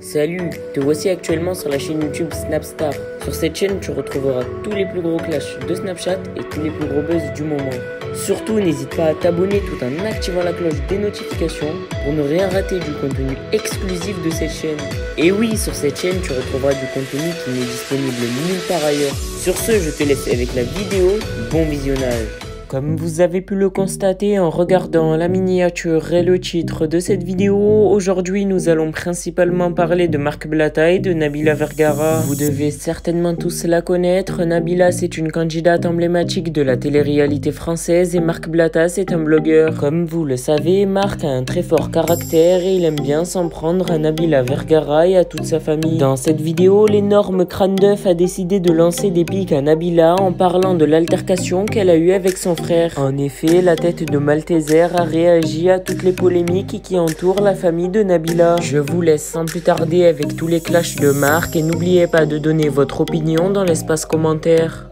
Salut, te voici actuellement sur la chaîne YouTube Snapstar. Sur cette chaîne, tu retrouveras tous les plus gros clashs de Snapchat et tous les plus gros buzz du moment. Surtout, n'hésite pas à t'abonner tout en activant la cloche des notifications pour ne rien rater du contenu exclusif de cette chaîne. Et oui, sur cette chaîne, tu retrouveras du contenu qui n'est disponible nulle part ailleurs. Sur ce, je te laisse avec la vidéo. Bon visionnage. Comme vous avez pu le constater en regardant la miniature et le titre de cette vidéo, aujourd'hui nous allons principalement parler de Marc Blatta et de Nabila Vergara. Vous devez certainement tous la connaître. Nabila, c'est une candidate emblématique de la télé-réalité française et Marc Blatta, c'est un blogueur. Comme vous le savez, Marc a un très fort caractère et il aime bien s'en prendre à Nabila Vergara et à toute sa famille. Dans cette vidéo, l'énorme crâne d'œuf a décidé de lancer des pics à Nabila en parlant de l'altercation qu'elle a eue avec son frère. En effet, la tête de Malteser a réagi à toutes les polémiques qui entourent la famille de Nabila. Je vous laisse sans plus tarder avec tous les clashs de Marc et n'oubliez pas de donner votre opinion dans l'espace commentaire.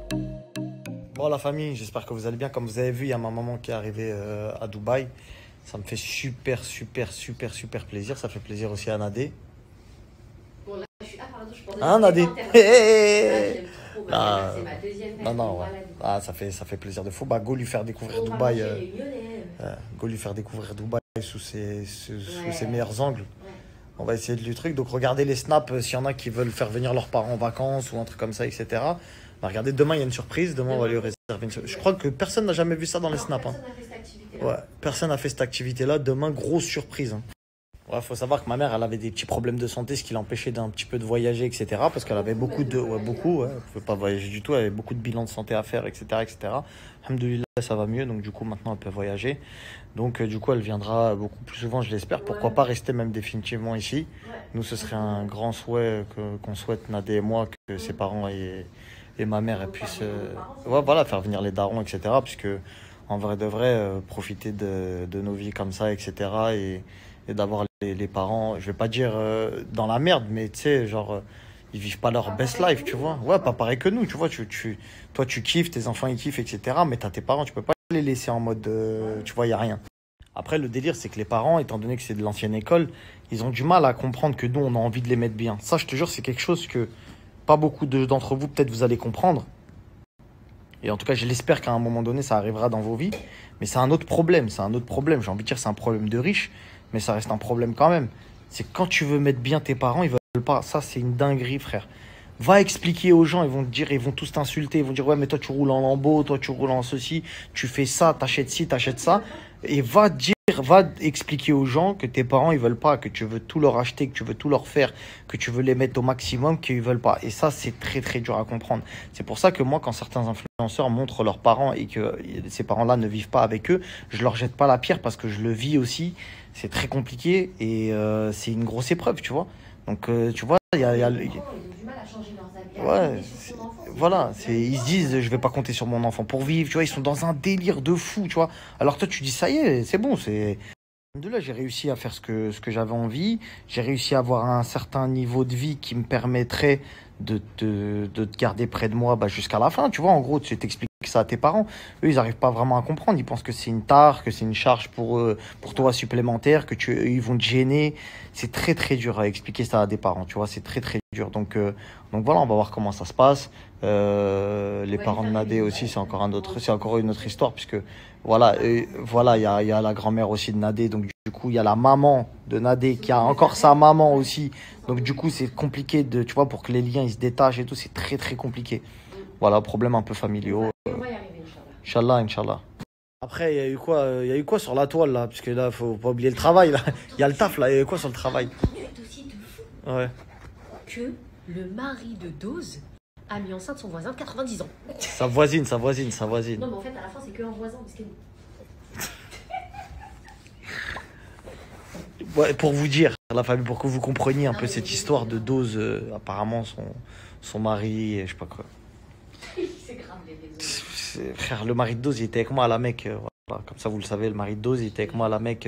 Bon la famille, j'espère que vous allez bien. Comme vous avez vu, il y a ma maman qui est arrivée à Dubaï. Ça me fait super plaisir. Ça fait plaisir aussi à Nadé. Bon là, je suis... Ah pardon, je pensais Hein Nadé? Ah, c'est ma deuxième mère. Non, ouais. Ah, ça fait plaisir de fou. Bah, go lui faire découvrir Dubaï. Go lui faire découvrir Dubaï sous ses meilleurs angles. Ouais. On va essayer de lui truc. Donc, regardez les snaps s'il y en a qui veulent faire venir leurs parents en vacances ou un truc comme ça, etc. Bah, regardez, demain, il y a une surprise. Demain, on va lui réserver une surprise. Je crois que personne n'a jamais vu ça dans les snaps. Personne n'a fait cette activité-là. Ouais, personne n'a fait cette activité-là. Demain, grosse surprise. Hein. Ouais, faut savoir que ma mère, elle avait des petits problèmes de santé, ce qui l'empêchait d'un petit peu de voyager, etc. Parce qu'elle avait beaucoup de... Ouais, beaucoup, ouais. Elle ne pouvait pas voyager du tout. Elle avait beaucoup de bilans de santé à faire, etc., etc. Alhamdoulilah, ça va mieux. Donc, du coup, maintenant, elle peut voyager. Donc, du coup, elle viendra beaucoup plus souvent, je l'espère. Pourquoi pas rester même définitivement ici. Nous, ce serait un grand souhait qu'on souhaite, Nadé et moi, que ses parents et ma mère puissent ouais, voilà, faire venir les darons, etc. Puisque, en vrai de vrai, profiter de nos vies comme ça, etc. Et d'avoir les parents, je vais pas dire dans la merde, mais tu sais, genre, ils vivent pas leur best life, tu vois. Ouais, pas pareil que nous, tu vois. Toi, tu kiffes, tes enfants, ils kiffent, etc. Mais t'as tes parents, tu peux pas les laisser en mode, tu vois, il y a rien. Après, le délire, c'est que les parents, étant donné que c'est de l'ancienne école, ils ont du mal à comprendre que nous, on a envie de les mettre bien. Ça, je te jure, c'est quelque chose que pas beaucoup d'entre vous, peut-être, vous allez comprendre. Et en tout cas, je l'espère qu'à un moment donné, ça arrivera dans vos vies. Mais c'est un autre problème, J'ai envie de dire, c'est un problème de riche. Mais ça reste un problème quand même. C'est quand tu veux mettre bien tes parents, ils veulent pas. Ça, c'est une dinguerie, frère. Va expliquer aux gens, ils vont te dire, ils vont tous t'insulter. Ils vont dire, ouais, mais toi, tu roules en Lambo, toi, tu roules en ceci, tu fais ça, t'achètes ci, t'achètes ça. Et va expliquer aux gens que tes parents, ils veulent pas, que tu veux tout leur acheter, que tu veux tout leur faire, que tu veux les mettre au maximum, qu'ils veulent pas. Et ça, c'est très dur à comprendre. C'est pour ça que moi, quand certains influenceurs montrent leurs parents et que ces parents-là ne vivent pas avec eux, je leur jette pas la pierre parce que je le vis aussi. C'est très compliqué et c'est une grosse épreuve, tu vois. Donc, tu vois, il y a... Ils ont du mal à changer leurs habits. Ouais, voilà, ils se disent, je vais pas compter sur mon enfant pour vivre, tu vois, ils sont dans un délire de fou, tu vois. Alors toi, tu dis, ça y est, c'est bon, c'est... De là, j'ai réussi à faire ce que j'avais envie, j'ai réussi à avoir un certain niveau de vie qui me permettrait de te garder près de moi jusqu'à la fin, tu vois. En gros, tu t'expliques ça à tes parents. Eux, ils n'arrivent pas vraiment à comprendre. Ils pensent que c'est une tare, que c'est une charge pour toi supplémentaire, ils vont te gêner. C'est très dur à expliquer ça à des parents, tu vois. C'est très dur. Donc voilà, on va voir comment ça se passe. Les parents de Nadé aussi, c'est encore une autre histoire, puisque voilà, il y a la grand-mère aussi de Nadé. Donc du coup, il y a la maman de Nadé qui a encore sa maman aussi. Donc du coup, c'est compliqué tu vois, pour que les liens ils se détachent et tout, c'est très compliqué. Voilà, problème un peu familiaux. On va y arriver, Inch'Allah. Inch'Allah. Après, il y a eu quoi sur la toile, là? Parce que là, faut pas oublier le travail, là. Il y a le taf, là. Il y a eu quoi sur le travail? C'est aussi de fou. Ouais. Que le mari de Dose a mis enceinte son voisin de 90 ans. Sa voisine. Non, mais en fait, à la fin, c'est qu'un voisin, parce que... Ouais, pour vous dire, la famille, pour que vous compreniez un peu cette histoire de Dose, apparemment, son mari, je sais pas quoi. C'est grave, les réseaux. Frère, le mari de Dose, il était avec moi à la Mecque. Voilà. Comme ça, vous le savez, le mari de Dose, il était avec moi à la Mecque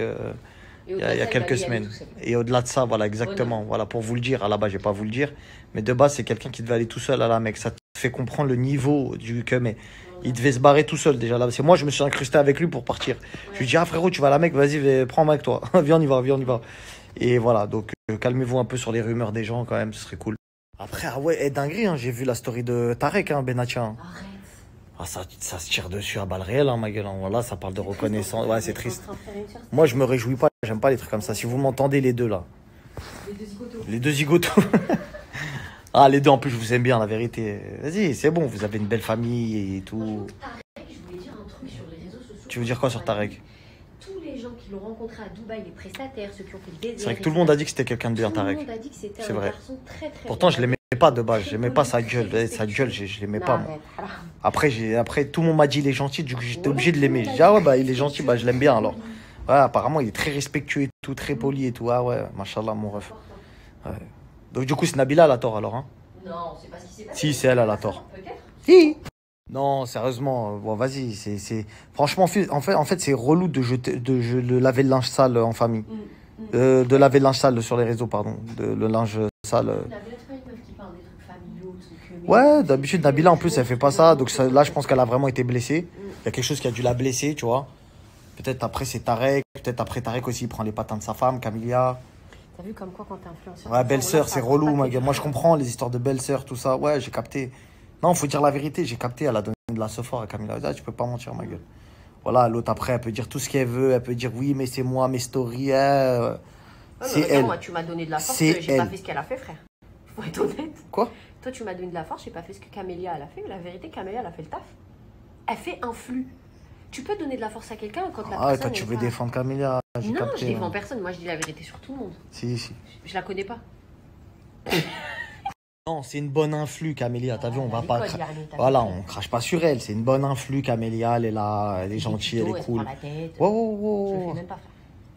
il y a quelques semaines. Et au-delà de ça, voilà, exactement. Voilà, pour vous le dire, à la base, je vais pas vous le dire. Mais de base, c'est quelqu'un qui devait aller tout seul à la Mecque. Ça te fait comprendre le niveau du que, mais il devait se barrer tout seul déjà là. C'est moi, je me suis incrusté avec lui pour partir. Je lui dis, ah frérot, tu vas à la Mecque, vas-y, prends-moi avec toi. Viens, on y va. Et voilà, donc calmez-vous un peu sur les rumeurs des gens quand même, ce serait cool. Après, ah ouais, dinguerie, hein, j'ai vu la story de Tarek, hein, Benatia. Arrête. Ah, ça se tire dessus à balles réelles, hein, ma gueule. Hein. Voilà, ça parle de reconnaissance. Ouais, c'est On est triste. en train de faire une tierce. Moi, je me réjouis pas, j'aime pas les trucs comme ça. Si vous m'entendez, les deux là. Les deux zigotos. Les deux zigotos. Ah, les deux en plus, je vous aime bien, la vérité. Vas-y, c'est bon, vous avez une belle famille et tout. Tarek, je voulais dire un truc sur les réseaux sociaux. Tu veux dire quoi sur Tarek? Tous les gens qui l'ont rencontré à Dubaï, les prestataires, ceux qui ont fait le désert. C'est vrai que tout le monde a dit que c'était quelqu'un de bien, Tarek. Tout le monde a dit que c'était C'est un vrai. garçon très très Pourtant, bien. je l'aimais pas de base, j'aimais pas sa gueule. Sa gueule, je l'aimais pas, moi. Arrête. Après, tout le monde m'a dit il est gentil, du coup, j'étais obligé de l'aimer. J'ai dit, ah ouais, bah, il est gentil, bah, je l'aime bien alors. Ouais, apparemment, il est très respectueux et tout, très poli et tout. Ah ouais, machallah, mon ref. Ouais. Donc, du coup, c'est Nabila, elle a tort alors, hein? Non, c'est pas ce qui s'est passé. Si, c'est elle, elle a tort. Peut-être. Si. Non, sérieusement, bon, vas-y, franchement, en fait, c'est relou de laver le linge sale en famille. De laver le linge sale sur les réseaux, pardon. Le linge sale. Nabila, c'est pas une meuf qui parle des trucs familiaux, trucs. Ouais, d'habitude, Nabila, en plus, elle fait pas ça. Donc là, je pense qu'elle a vraiment été blessée. Il y a quelque chose qui a dû la blesser, tu vois. Peut-être après, c'est Tarek. Peut-être après, Tarek aussi, il prend les patins de sa femme, Camilla. T'as vu comme quoi quand t'es influenceur? Ouais, belle-sœur, c'est relou, ma gueule. Moi, je comprends les histoires de belle-sœur, tout ça. Ouais, j'ai capté. Non, faut dire la vérité, j'ai capté. Elle a donné de la sephora à Camilla. Ah, tu peux pas mentir, ma gueule. Voilà, l'autre après, elle peut dire tout ce qu'elle veut. Elle peut dire oui, mais c'est moi, mes stories. C'est elle. Moi, tu m'as donné de la force, C'est j'ai pas elle. fait ce qu'elle a fait, frère. Faut être honnête. Quoi? Toi, tu m'as donné de la force, j'ai pas fait ce que Camélia elle a fait. La vérité, Camélia, elle a fait le taf. Elle fait un flux. Tu peux donner de la force à quelqu'un quand la Ah, personne. toi, tu est veux pas- défendre Camilla. J'ai Non, capté. je défends personne. Moi, je dis la vérité sur tout le monde. Si, si. Je la connais pas. Non, c'est une bonne influe, Camélia. T'as vu, on va Elle pas. déconne, Yarni, t'as Voilà, vu. on crache pas sur elle. C'est une bonne influe, Camélia. Elle est là, elle est gentille, elle Tuto, est se cool. prend la tête. Ouais, ouais, Je ouais, le ouais. fais même pas, frère.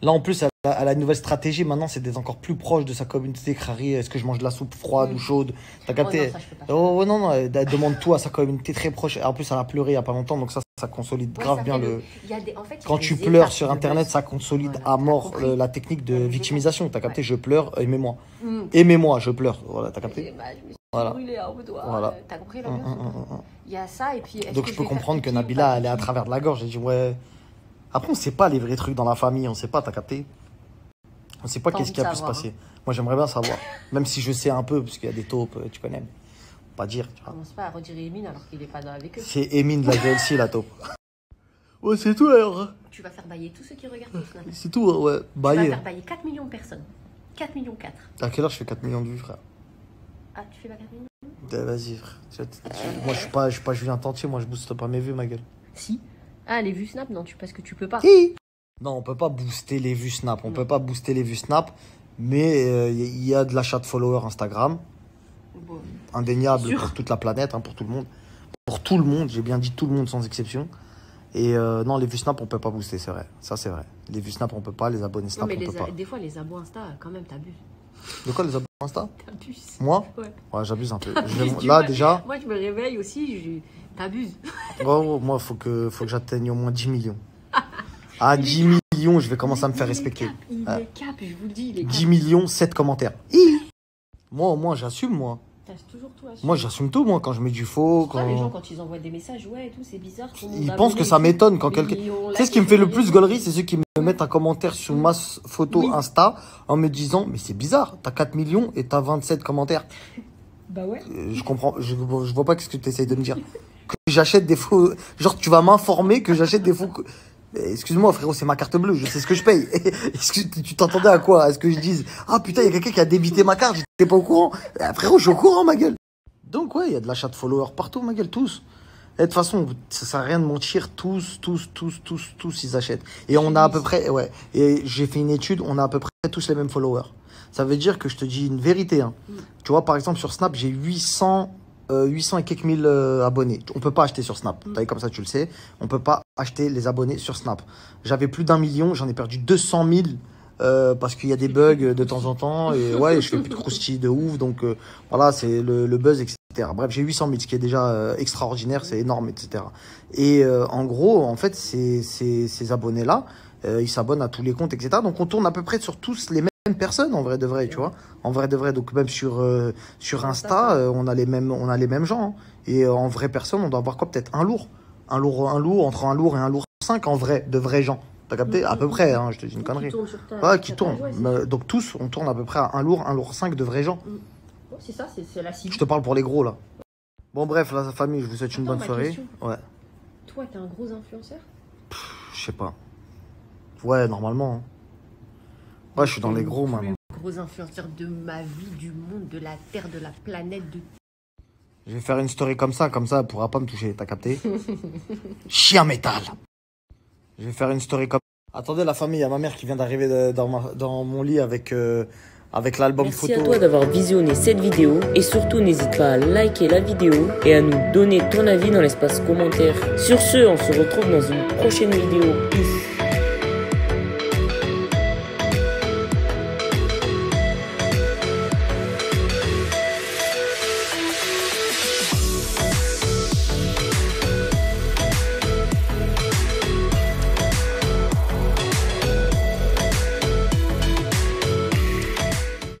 Là, en plus, elle a une nouvelle stratégie. Maintenant, c'est d'être encore plus proche de sa communauté. Crary, est-ce que je mange de la soupe froide ou chaude? T'as capté? Oh non, ça, je peux pas. Oh, ouais, non, non, elle demande tout à sa communauté très proche. En plus, elle a pleuré il y a pas longtemps, donc ça consolide Ouais, grave ça bien fait le. il y a des- en fait, il y a Quand des tu étapes pleures sur de Internet, buzz. ça consolide Voilà, à t'as mort compris. la technique de Il y a des victimisation. T'as capté? Ouais. Je pleure, aimez-moi. Mm. Aimez-moi, je pleure. Voilà, t'as capté? Bah, je me suis Voilà. brûlée un peu, toi. Voilà. T'as compris la buzz ou pas? Il y a ça et puis. est-ce Donc que je peux vais faire comprendre que pipi ou Nabila, pas elle est à pipi? travers de la gorge. J'ai dit, ouais. Après, on sait pas les vrais trucs dans la famille, on sait pas, t'as capté? On sait pas T'as qu'est-ce qui a envie pu de se savoir, passer. Moi, j'aimerais bien savoir. Même si je sais un peu, parce qu'il y a des taupes, tu connais. Pas dire, tu vois. Commence pas à retirer Emine alors qu'il est pas avec eux. C'est Emine de la GLC, la taupe. Ouais, c'est tout d'ailleurs. Tu vas faire bailler tous ceux qui regardent ton Snap. C'est tout, ouais. Tu vas Baillé. faire bailler 4 millions de personnes. 4 millions 4. À quelle heure je fais 4 millions de vues, frère? Ah, tu fais pas 4 millions? Vas-y, frère. Moi, je suis pas Julien Tantier, moi, je booste pas mes vues, ma gueule. Si. Ah, les vues Snap, non, parce que tu peux pas. Non, on peut pas booster les vues Snap. On peut pas booster les vues Snap. Mais il y a de l'achat de followers Instagram. Bon. Indéniable Sûr. pour toute la planète, hein, pour tout le monde. Pour tout le monde, j'ai bien dit tout le monde sans exception. Et non, les vues Snap, on peut pas booster, c'est vrai. Ça, c'est vrai. Les vues Snap, on peut pas. Les abonnés Non, Snap, mais on peut pas. des fois, les abos Insta, quand même, t'abuses. De quoi les abonnés Insta? T'abuses. Moi? Ouais. Ouais, j'abuse un peu. T'abuses, tu Là, vois. déjà, Moi, je me réveille aussi, t'abuses. moi, faut que j'atteigne au moins 10 millions. À 10 millions, je vais commencer à me faire respecter. Il Ouais. est cap, je vous le dis, il est cap. 10 millions, 7 commentaires. Moi, au moins, j'assume, moi. T'as toujours tout à Moi, j'assume tout, moi, quand je mets du faux. Toi, les gens, Quand... quand ils envoient des messages, ouais, et tout, c'est bizarre. tout le monde Ils a pensent abonné que et ça tout. m'étonne quand Mais quelqu'un. on Tu sais ce like qui me fait le sur plus les gaulerie, c'est ceux qui me mettent un commentaire sur ma photo Oui. Insta en me disant mais c'est bizarre, t'as 4 millions et t'as 27 commentaires. Bah ouais. Je comprends, je vois pas ce que tu essayes de me dire. Que j'achète des faux. Genre, tu vas m'informer que j'achète des faux. Excuse-moi, frérot, c'est ma carte bleue, je sais ce que je paye. Est-ce que tu t'entendais à quoi? À ce que je dise ah putain, il y a quelqu'un qui a débité ma carte, j'étais pas au courant. Frérot, je suis au courant, ma gueule. Donc, ouais, il y a de l'achat de followers partout, ma gueule, tous. Et de toute façon, ça sert à rien de mentir, tous, ils achètent. Et on a à peu près, ouais, et j'ai fait une étude, on a à peu près tous les mêmes followers. Ça veut dire que je te dis une vérité. Hein. Tu vois, par exemple, sur Snap, j'ai 800 et quelques mille abonnés. On peut pas acheter sur Snap. T'as vu, comme ça, tu le sais. On peut pas acheter les abonnés sur Snap. J'avais plus d'1 million, j'en ai perdu 200 000 parce qu'il y a des bugs de temps en temps. Et ouais, je fais plus de croustilles de ouf. Donc voilà, c'est le buzz, etc. Bref, j'ai 800 000, ce qui est déjà extraordinaire, c'est énorme, etc. Et en gros, en fait, ces abonnés-là, ils s'abonnent à tous les comptes, etc. Donc on tourne à peu près sur tous les mêmes personnes, en vrai de vrai, tu vois. En vrai de vrai, donc même sur Insta, on a les mêmes gens. Hein. Et en vraie personne, on doit avoir quoi? Peut-être un lourd, entre un lourd et un lourd 5 en vrai, de vrais gens. T'as capté? À peu près, hein, je te dis une connerie. Ouais, qui tourne. Donc tous, on tourne à peu près à un lourd 5 de vrais gens. Oh, c'est ça, c'est la cible. Je te parle pour les gros, là. Bon, bref, la famille, je vous souhaite une bonne soirée. Question. Ouais. Toi, t'es un gros influenceur? Je sais pas. Ouais, normalement. Hein. Ouais, je suis dans les gros, maintenant. Gros influenceur de ma vie, du monde, de la terre, de la planète, de... Je vais faire une story comme ça, elle pourra pas me toucher, t'as capté? Chien métal. Je vais faire une story comme... Attendez, la famille, il y a ma mère qui vient d'arriver dans mon lit avec l'album photo. Merci à toi d'avoir visionné cette vidéo et surtout n'hésite pas à liker la vidéo et à nous donner ton avis dans l'espace commentaire. Sur ce, on se retrouve dans une prochaine vidéo. Peace.